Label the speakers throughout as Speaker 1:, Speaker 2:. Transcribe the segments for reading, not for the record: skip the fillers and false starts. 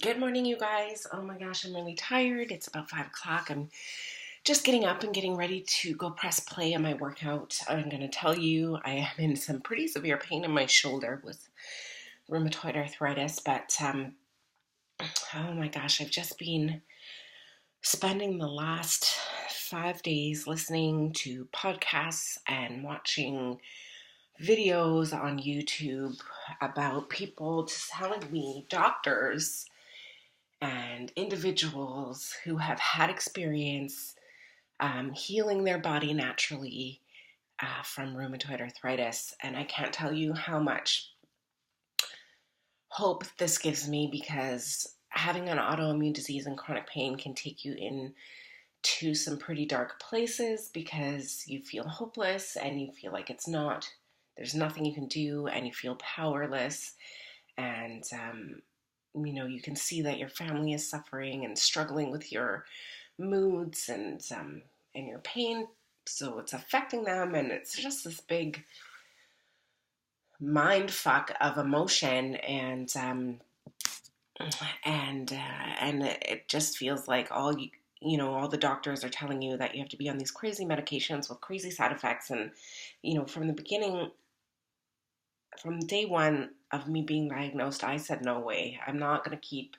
Speaker 1: Good morning, you guys. Oh my gosh, I'm really tired. It's about 5 o'clock. I'm just getting up and getting ready to go press play on my workout. I'm going to tell you, I am in some pretty severe pain in my shoulder with rheumatoid arthritis, but oh my gosh, I've just been spending the last 5 days listening to podcasts and watching videos on YouTube about people just telling me, doctors and individuals who have had experience healing their body naturally from rheumatoid arthritis. And I can't tell you how much hope this gives me, because having an autoimmune disease and chronic pain can take you into some pretty dark places, because you feel hopeless and you feel like there's nothing you can do, and you feel powerless. And you can see that your family is suffering and struggling with your moods and your pain, so it's affecting them, and it's just this big mind fuck of emotion. And it just feels like all the doctors are telling you that you have to be on these crazy medications with crazy side effects. And from the beginning, from day one of me being diagnosed, I said, no way, I'm not going to keep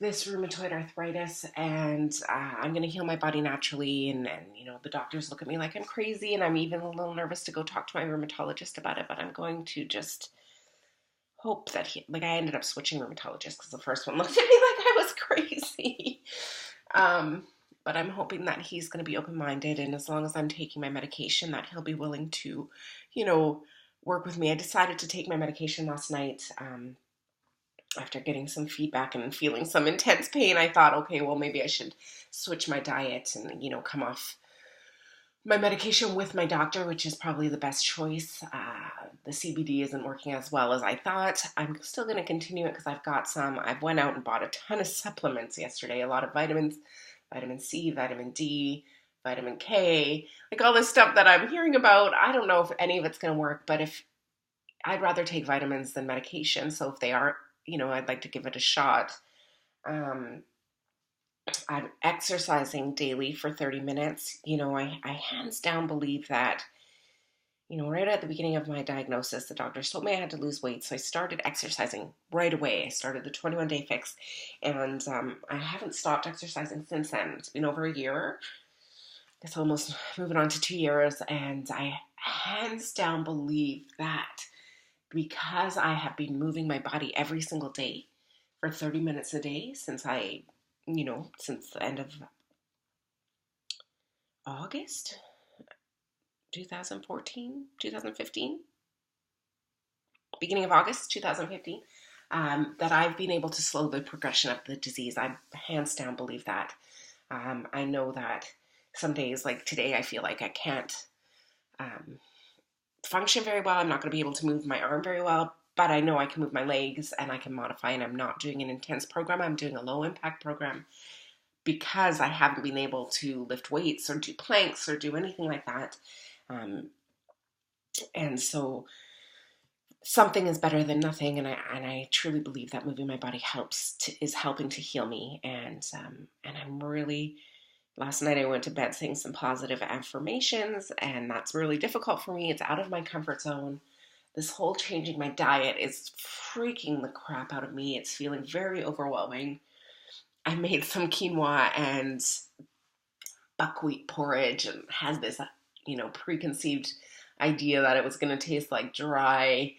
Speaker 1: this rheumatoid arthritis, and I'm going to heal my body naturally. And the doctors look at me like I'm crazy, and I'm even a little nervous to go talk to my rheumatologist about it, but I'm going to just hope that I ended up switching rheumatologists because the first one looked at me like I was crazy. But I'm hoping that he's going to be open-minded, and as long as I'm taking my medication, that he'll be willing to, work with me. I decided to take my medication last night. After getting some feedback and feeling some intense pain, I thought, okay, well, maybe I should switch my diet and, come off my medication with my doctor, which is probably the best choice. The CBD isn't working as well as I thought. I'm still going to continue it because I went out and bought a ton of supplements yesterday, a lot of vitamins, vitamin C, vitamin D, vitamin K, like all this stuff that I'm hearing about. I don't know if any of it's going to work, but if I'd rather take vitamins than medication. So if they are, I'd like to give it a shot. Um, I'm exercising daily for 30 minutes. I hands down believe that, right at the beginning of my diagnosis, the doctors told me I had to lose weight. So I started exercising right away. I started the 21-day fix, and I haven't stopped exercising since then. It's been over a year. I guess almost moving on to 2 years. And I hands down believe that because I have been moving my body every single day for 30 minutes a day since since the end of August 2014, 2015, beginning of August 2015, that I've been able to slow the progression of the disease. I hands down believe that. I know that some days, like today, I feel like I can't function very well. I'm not going to be able to move my arm very well, but I know I can move my legs and I can modify, and I'm not doing an intense program. I'm doing a low impact program because I haven't been able to lift weights or do planks or do anything like that. And so something is better than nothing. And I truly believe that moving my body is helping to heal me. And I'm really, last night I went to bed saying some positive affirmations, and that's really difficult for me. It's out of my comfort zone. This whole changing my diet is freaking the crap out of me. It's feeling very overwhelming. I made some quinoa and buckwheat porridge and had this, preconceived idea that it was going to taste like dry,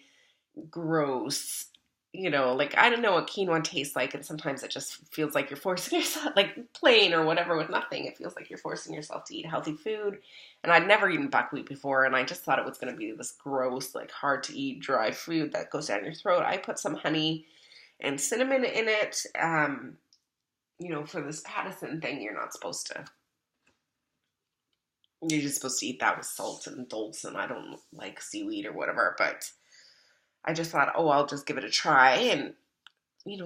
Speaker 1: gross, like I don't know what quinoa tastes like, and sometimes it just feels like you're forcing yourself, like plain or whatever with nothing. It feels like you're forcing yourself to eat healthy food. And I'd never eaten buckwheat before, and I just thought it was going to be this gross, like hard to eat, dry food that goes down your throat. I put some honey and cinnamon in it. For this Paddison thing, you're just supposed to eat that with salt and dulse, and I don't like seaweed or whatever, but I just thought, oh, I'll just give it a try and,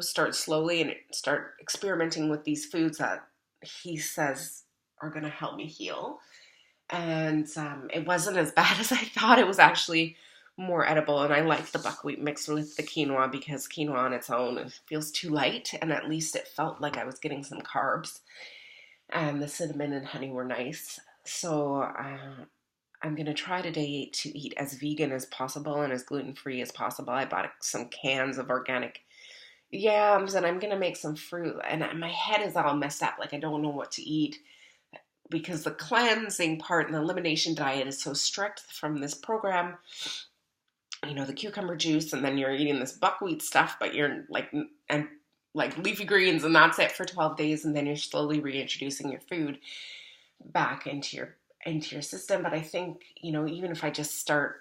Speaker 1: start slowly and start experimenting with these foods that he says are going to help me heal. And it wasn't as bad as I thought. It was actually more edible. And I like the buckwheat mixed with the quinoa because quinoa on its own feels too light. And at least it felt like I was getting some carbs. And the cinnamon and honey were nice. So I'm going to try today to eat as vegan as possible and as gluten-free as possible. I bought some cans of organic yams and I'm going to make some fruit. And my head is all messed up. Like I don't know what to eat because the cleansing part and the elimination diet is so strict from this program. You know, the cucumber juice, and then you're eating this buckwheat stuff, but you're like leafy greens, and that's it for 12 days, and then you're slowly reintroducing your food back into your system. But I think, you know, even if I just start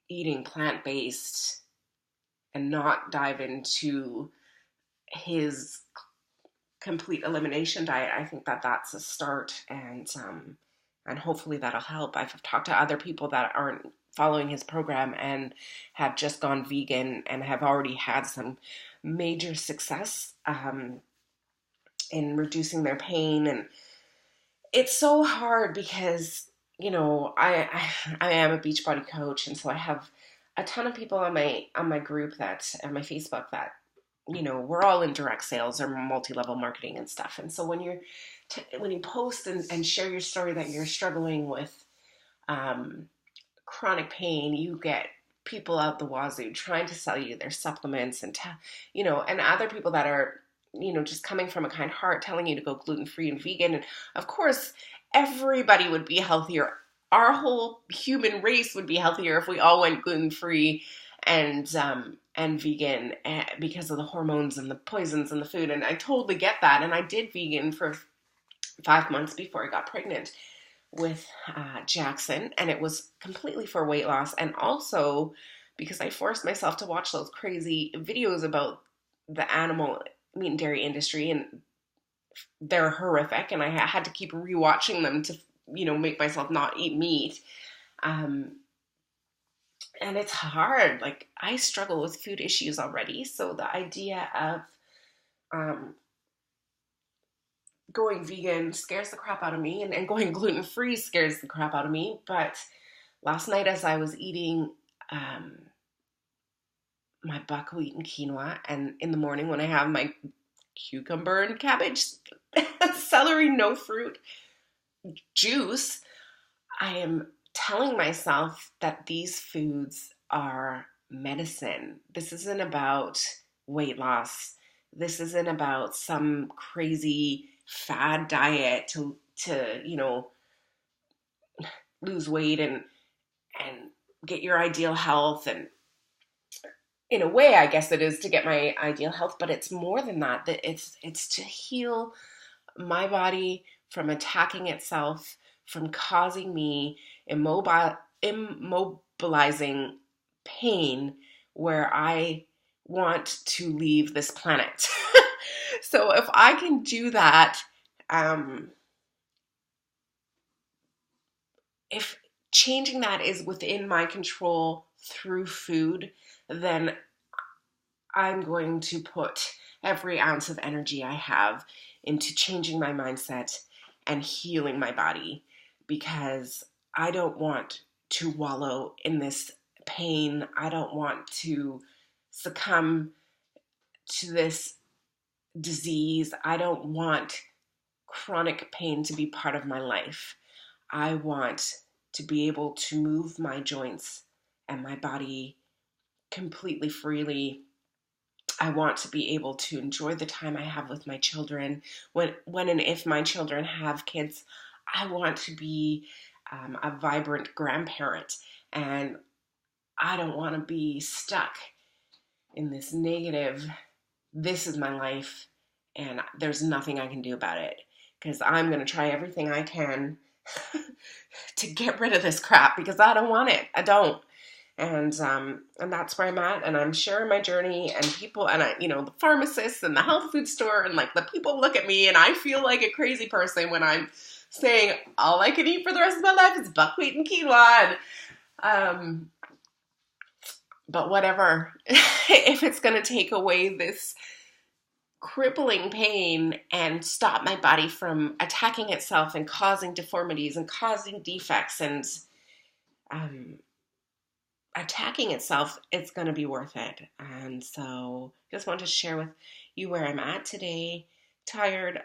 Speaker 1: eating plant-based and not dive into his complete elimination diet, I think that that's a start, and hopefully that'll help. I've talked to other people that aren't following his program and have just gone vegan and have already had some major success in reducing their pain. And it's so hard because, you know, I am a Beachbody coach, and so I have a ton of people on my group that on my Facebook that, you know, we're all in direct sales or multi-level marketing and stuff. And so when you post and share your story that you're struggling with chronic pain, you get people out the wazoo trying to sell you their supplements and you know, and other people that are, you know, just coming from a kind heart telling you to go gluten-free and vegan. And of course, everybody would be healthier. Our whole human race would be healthier if we all went gluten-free and vegan because of the hormones and the poisons in the food. And I totally get that. And I did vegan for 5 months before I got pregnant with Jackson, and it was completely for weight loss, and also because I forced myself to watch those crazy videos about the animal meat and dairy industry, and they're horrific, and I had to keep rewatching them to, you know, make myself not eat meat. And it's hard. Like, I struggle with food issues already, so the idea of going vegan scares the crap out of me, and going gluten-free scares the crap out of me. But last night, as I was eating my buckwheat and quinoa, and in the morning when I have my cucumber and cabbage, celery, no fruit juice, I am telling myself that these foods are medicine. This isn't about weight loss. This isn't about some crazy fad diet to you know, lose weight and get your ideal health. And in a way, I guess it is to get my ideal health, but it's more than that. That it's to heal my body from attacking itself, from causing me immobilizing pain where I want to leave this planet. So if I can do that, if changing that is within my control through food, then I'm going to put every ounce of energy I have into changing my mindset and healing my body, because I don't want to wallow in this pain. I don't want to succumb to this disease. I don't want chronic pain to be part of my life. I want to be able to move my joints and my body completely freely. I want to be able to enjoy the time I have with my children. When and if my children have kids, I want to be a vibrant grandparent. And I don't want to be stuck in this negative, this is my life, and there's nothing I can do about it. Because I'm going to try everything I can to get rid of this crap, because I don't want it. I don't. And that's where I'm at, and I'm sharing my journey, and people, and I, you know, the pharmacists and the health food store, and like the people look at me, and I feel like a crazy person when I'm saying all I can eat for the rest of my life is buckwheat and quinoa. And, but whatever, if it's going to take away this crippling pain and stop my body from attacking itself and causing deformities and causing defects and attacking itself, it's going to be worth it. And so just want to share with you where I'm at today. Tired.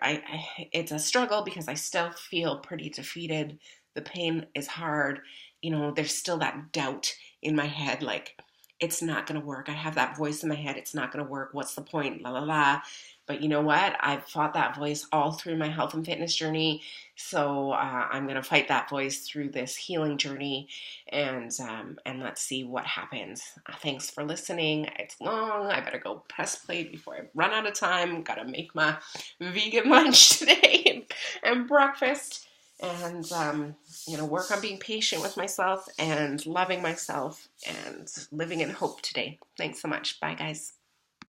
Speaker 1: It's a struggle because I still feel pretty defeated. The pain is hard. There's still that doubt in my head, like it's not going to work. I have that voice in my head. It's not going to work. What's the point? La la la. But you know what? I've fought that voice all through my health and fitness journey. So I'm going to fight that voice through this healing journey, and let's see what happens. Thanks for listening. It's long. I better go press play before I run out of time. Got to make my vegan lunch today and breakfast, and work on being patient with myself and loving myself and living in hope today. Thanks so much. Bye, guys.